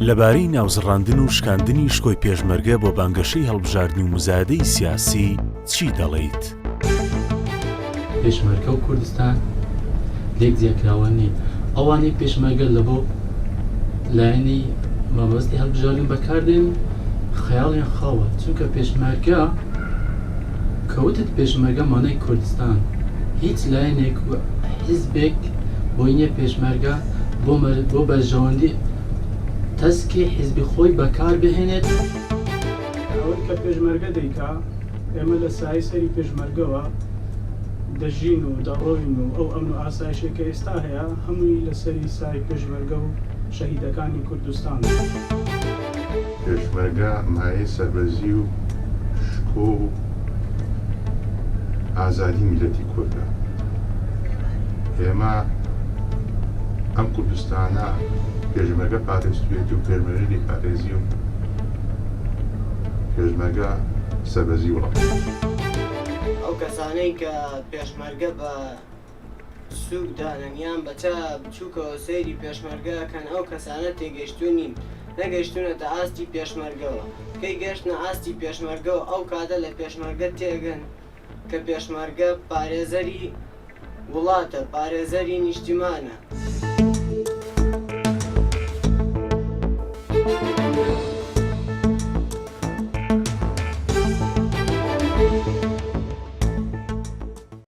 لەبارەی ناوزڕاندن و شکاندنی شکۆی پێشمەرگە بۆ بانگەشەی هەڵبژاردنی و مزایدەی سیاسی چی دەڵێیت؟ پێشمەرگە و کوردستان لێک جێکراوە نین. ئەوانەی پێشمەرگە لە بۆ لایەنی مەبەستی هەڵبژاردن بەکاردێن خەیاڵیان خاوە، چونکە پێشمەرگە کەوتت پێشمەرگە مانای کوردستان، هیچ لایەنێک حیزبێک بۆی نییە پێشمەرگە بۆ بەرژەوەندی تەسکی حیزبی خۆی بەکار بهێنێت. ئەوەی کە پێشمەرگە دەیکا، ئێمە لە سای سەری پێشمەرگەوە دەژین و دەڕۆین و ئەو ئەمن و ئاسایشێک کە ئێستا هەیە هەمووی لەسەری سای پێشمەرگە و شەهیدەکانی کوردستان. پێشمەرگە مایەی سەربەرزی و شکۆ و ئازادی میلەتی کوردە. ئێمە ئەم کوردستانە پێشمەرگە پارێزتوێت و پێشمەرگەی پارێزی و پێشمەرگە سەربەرزی وڵات. ئەو کەسانەی کە پێشمەرگە بە سووک دانەنیان بەچە بچووکەوە سەیری پێشمەرگەکەن، ئەو کەسانە تێگەیشتوو نین، نەگەیشتونەتە ئاستی پێشمەرگەوە. کەی گەشتنە ئاستی پێشمەرگەوە ئەو کاتە لە پێشمەرگە تێگەن کە پێشمەرگە پارێزەری وڵاتە، پارێزەری نیشتیمانە.